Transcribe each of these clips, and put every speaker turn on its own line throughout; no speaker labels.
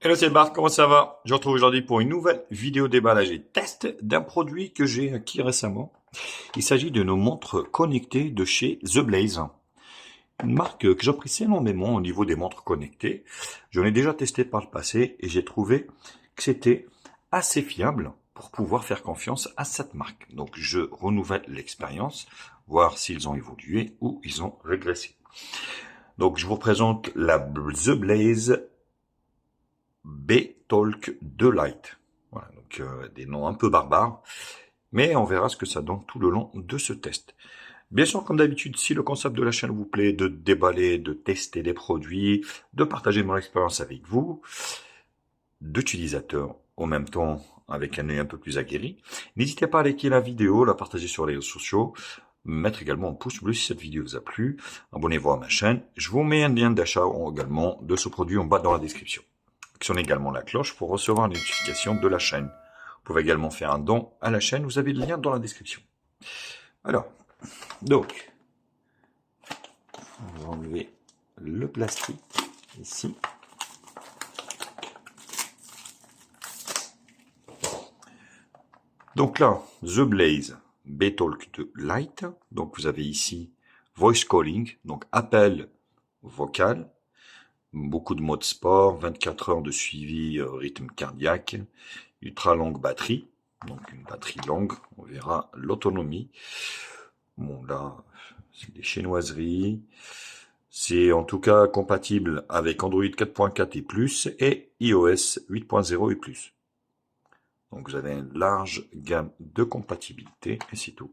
Hello, c'est Bart, comment ça va? Je vous retrouve aujourd'hui pour une nouvelle vidéo déballage et test d'un produit que j'ai acquis récemment. Il s'agit de nos montres connectées de chez The Blaze, une marque que j'apprécie énormément au niveau des montres connectées. J'en ai déjà testé par le passé et j'ai trouvé que c'était assez fiable pour pouvoir faire confiance à cette marque. Donc je renouvelle l'expérience, voir s'ils ont évolué ou ils ont régressé. Donc je vous présente la The Blaze B-Talk 2 Lite. Voilà, donc des noms un peu barbares, mais on verra ce que ça donne tout le long de ce test. Bien sûr, comme d'habitude, si le concept de la chaîne vous plaît, de déballer, de tester des produits, de partager mon expérience avec vous, d'utilisateurs en même temps avec un œil un peu plus aguerri, n'hésitez pas à liker la vidéo, la partager sur les réseaux sociaux, mettre également un pouce bleu si cette vidéo vous a plu, abonnez-vous à ma chaîne. Je vous mets un lien d'achat également de ce produit en bas dans la description. Actionnez également la cloche pour recevoir les notifications de la chaîne. Vous pouvez également faire un don à la chaîne, vous avez le lien dans la description. Alors, donc, on va enlever le plastique ici. Donc là, The Blaze B-Talk 2 Lite. Donc vous avez ici Voice Calling, donc appel vocal. Beaucoup de modes sport, 24 heures de suivi rythme cardiaque, ultra longue batterie, donc une batterie longue, on verra l'autonomie. Bon là, c'est des chinoiseries. C'est en tout cas compatible avec Android 4.4 et plus et iOS 8.0 et plus. Donc vous avez une large gamme de compatibilité et c'est tout.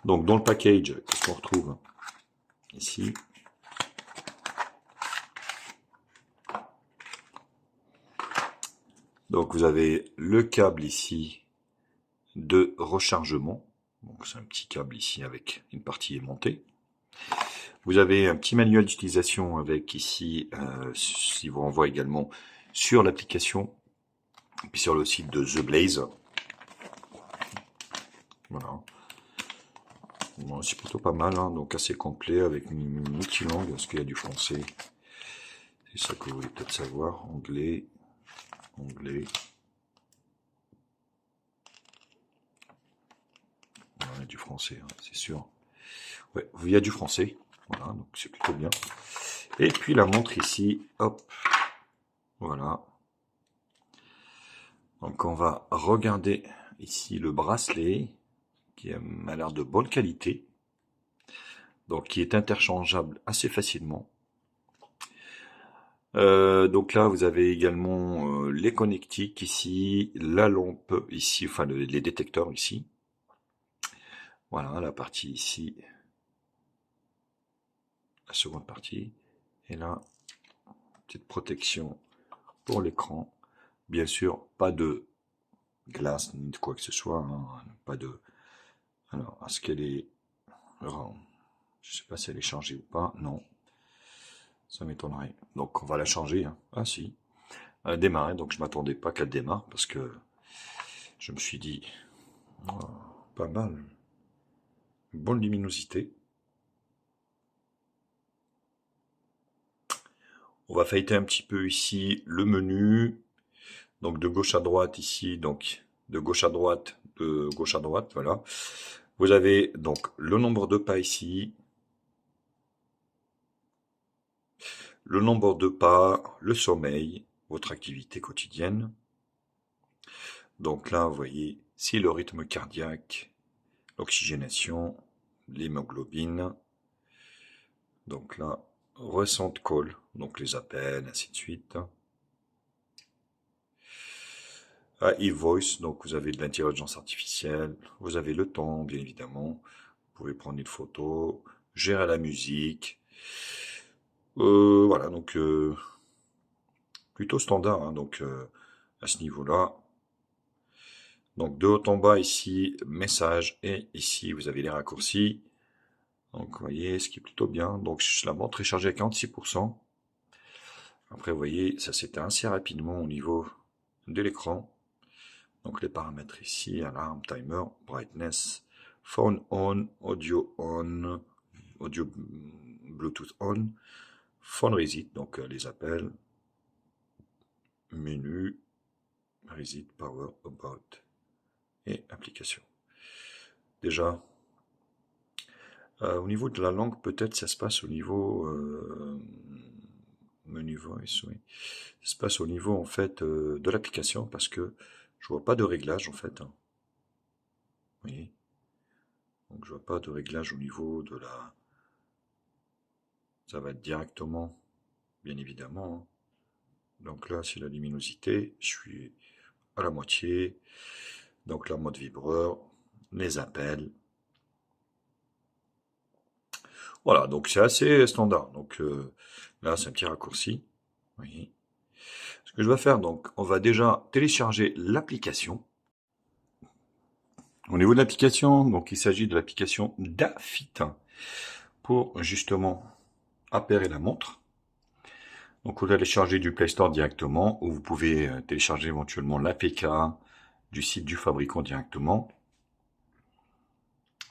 Donc dans le package, qu'est-ce qu'on retrouve ici? Donc vous avez le câble ici de rechargement. Donc c'est un petit câble ici avec une partie aimantée. Vous avez un petit manuel d'utilisation avec ici, si vous renvoie également sur l'application, puis sur le site de The Blaze. Voilà. Bon, c'est plutôt pas mal, hein, donc assez complet avec une multilangue, parce qu'il y a du français. C'est ça que vous voulez peut-être savoir. Anglais, anglais. Il y a du français, hein, c'est sûr. Ouais, il y a du français. Voilà, donc c'est plutôt bien. Et puis la montre ici, hop, voilà. Donc on va regarder ici le bracelet, qui a l'air de bonne qualité. Donc qui est interchangeable assez facilement. Donc là, vous avez également les connectiques ici, la lampe ici, enfin les détecteurs ici. Voilà, la partie ici, la seconde partie. Et là, petite protection pour l'écran. Bien sûr, pas de glace ni de quoi que ce soit. Hein, pas de. Alors, est-ce qu'elle est. Alors, je sais pas si elle est chargée ou pas. Non, ça m'étonnerait. Donc, on va la changer. Hein. Ah si, elle a démarré. Donc, je m'attendais pas qu'elle démarre parce que je me suis dit, oh, pas mal. Bonne luminosité. On va feuilleter un petit peu ici le menu. Donc de gauche à droite ici, donc de gauche à droite, voilà. Vous avez donc le nombre de pas ici, le nombre de pas, le sommeil, votre activité quotidienne. Donc là, vous voyez, c'est le rythme cardiaque, l'oxygénation, l'hémoglobine. Donc là, recent call, donc les appels, ainsi de suite. e-voice, donc vous avez de l'intelligence artificielle, vous avez le temps, bien évidemment. Vous pouvez prendre une photo, gérer la musique. Voilà, donc plutôt standard, hein, donc à ce niveau-là. Donc de haut en bas ici, message, et ici vous avez les raccourcis. Donc vous voyez, ce qui est plutôt bien. Donc la montre est chargée à 46%. Après vous voyez, ça s'éteint assez rapidement au niveau de l'écran. Donc les paramètres ici, alarme, timer, brightness, phone on, audio Bluetooth on, phone reset, donc les appels. menu, Reset, Power, About et Application. Déjà, au niveau de la langue, peut-être ça se passe au niveau menu voice, oui. Ça se passe au niveau en fait de l'application parce que je vois pas de réglage en fait. Hein. Vous voyez? Donc je vois pas de réglage au niveau de la. Ça va être directement, bien évidemment. Hein. Donc là, c'est la luminosité. Je suis à la moitié. Donc la mode vibreur, les appels. Voilà, donc c'est assez standard. Donc là, c'est un petit raccourci. Vous voyez. Ce que je vais faire, donc, on va déjà télécharger l'application. Au niveau de l'application, donc il s'agit de l'application Dafit pour justement appairer la montre. Donc vous allez charger du Play Store directement ou vous pouvez télécharger éventuellement l'APK du site du fabricant directement.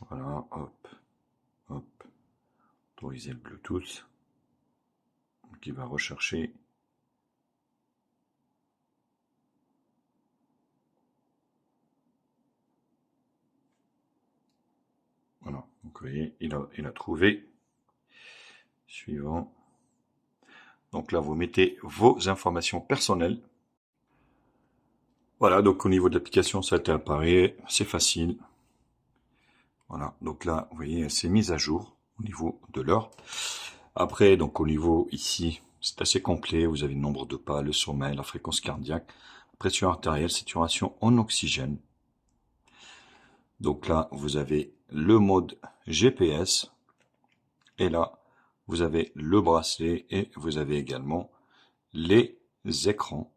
Voilà, hop, hop, autoriser le Bluetooth. Donc il va rechercher. Voilà, donc vous voyez, il a trouvé. Suivant. Donc là, vous mettez vos informations personnelles. Voilà, donc au niveau de l'application, ça apparaît, c'est facile. Voilà, donc là, vous voyez, c'est mis à jour au niveau de l'heure. Après, donc au niveau ici, c'est assez complet. Vous avez le nombre de pas, le sommeil, la fréquence cardiaque, pression artérielle, saturation en oxygène. Donc là, vous avez le mode GPS. Et là, vous avez le bracelet et vous avez également les écrans.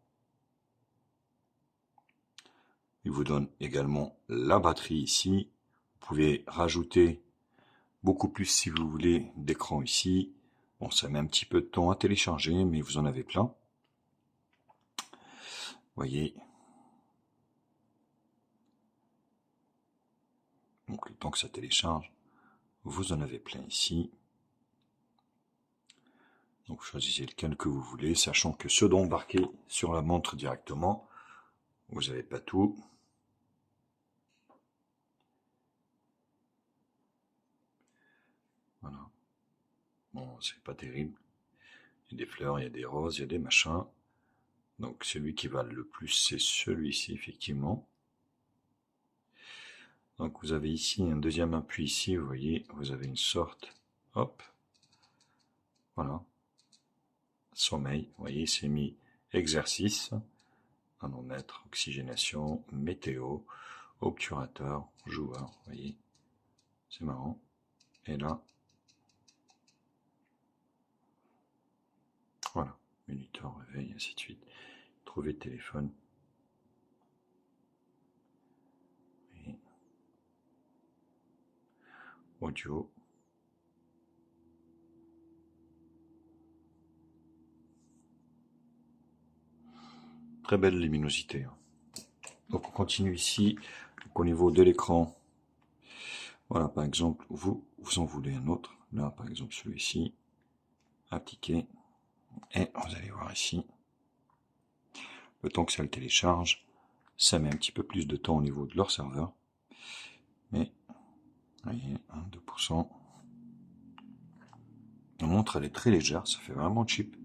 Il vous donne également la batterie ici. Vous pouvez rajouter beaucoup plus si vous voulez d'écran ici. Bon, ça met un petit peu de temps à télécharger, mais vous en avez plein. Vous voyez. Donc le temps que ça télécharge, vous en avez plein ici. Donc choisissez lequel que vous voulez, sachant que ceux dont embarqués sur la montre directement, vous n'avez pas tout. Voilà. Bon, c'est pas terrible. Il y a des fleurs, il y a des roses, il y a des machins. Donc celui qui va le plus, c'est celui-ci, effectivement. Donc vous avez ici un deuxième appui ici, vous voyez, vous avez une sorte, hop, voilà, sommeil, vous voyez, c'est mis exercice, manomètre, oxygénation, météo, obturateur, joueur, vous voyez, c'est marrant. Et là, voilà, minuteur, réveil, ainsi de suite. Trouver téléphone. Et audio. Très belle luminosité. Donc on continue ici. Donc, au niveau de l'écran, voilà, par exemple, vous en voulez un autre. Là, par exemple, celui-ci. Appliquer. Et vous allez voir ici. Le temps que ça le télécharge, ça met un petit peu plus de temps au niveau de leur serveur. Mais, vous voyez, 2%. La montre, elle est très légère, ça fait vraiment cheap.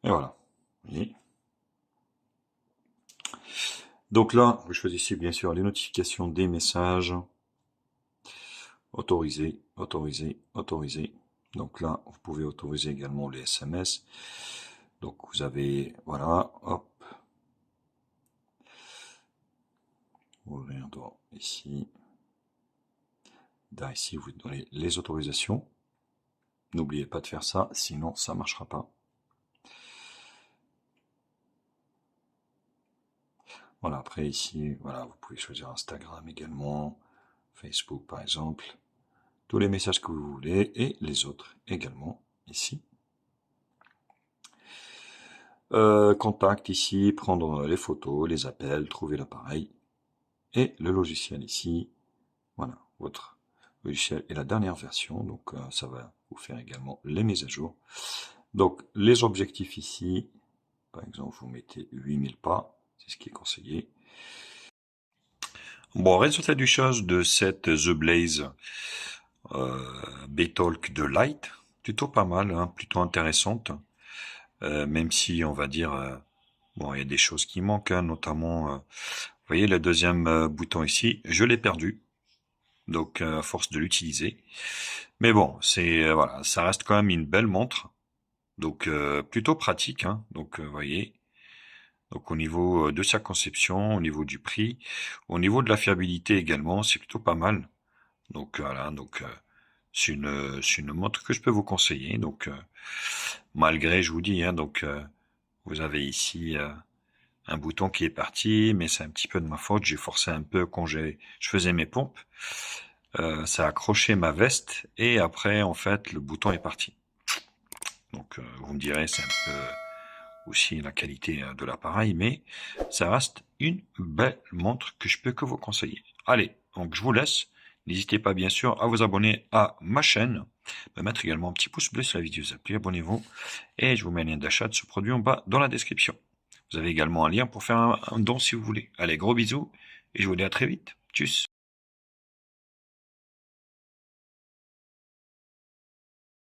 Et voilà. Vous voyez. Donc là, vous choisissez bien sûr les notifications des messages. Autoriser, autoriser, autoriser. Donc là, vous pouvez autoriser également les SMS. Donc vous avez, voilà, hop. Ouvrir dans ici. Là, ici, vous donnez les autorisations. N'oubliez pas de faire ça, sinon ça ne marchera pas. Voilà, après ici, voilà, vous pouvez choisir Instagram également, Facebook par exemple, tous les messages que vous voulez et les autres également ici. Contact ici, prendre les photos, les appels, trouver l'appareil et le logiciel ici. Voilà, votre logiciel est la dernière version, donc ça va vous faire également les mises à jour. Donc les objectifs ici, par exemple, vous mettez 8000 pas, c'est ce qui est conseillé. Bon, résultat du chose de cette The Blaze B-Talk de Light, plutôt pas mal, hein, plutôt intéressante, même si on va dire, bon, il y a des choses qui manquent, hein, notamment, vous voyez le deuxième bouton ici, je l'ai perdu, donc à force de l'utiliser. Mais bon, c'est voilà, ça reste quand même une belle montre, donc plutôt pratique, hein, donc vous voyez. Donc au niveau de sa conception, au niveau du prix, au niveau de la fiabilité également, c'est plutôt pas mal. Donc voilà, donc c'est une montre que je peux vous conseiller. Donc malgré, je vous dis, hein, donc vous avez ici un bouton qui est parti, mais c'est un petit peu de ma faute. J'ai forcé un peu quand je faisais mes pompes. Ça a accroché ma veste et après en fait le bouton est parti. Donc vous me direz, c'est un peu aussi la qualité de l'appareil, mais ça reste une belle montre que je peux que vous conseiller. Allez, donc je vous laisse. N'hésitez pas bien sûr à vous abonner à ma chaîne, me mettre également un petit pouce bleu si la vidéo vous a plu, abonnez-vous, et je vous mets un lien d'achat de ce produit en bas dans la description. Vous avez également un lien pour faire un don si vous voulez. Allez, gros bisous, et je vous dis à très vite. Tchuss.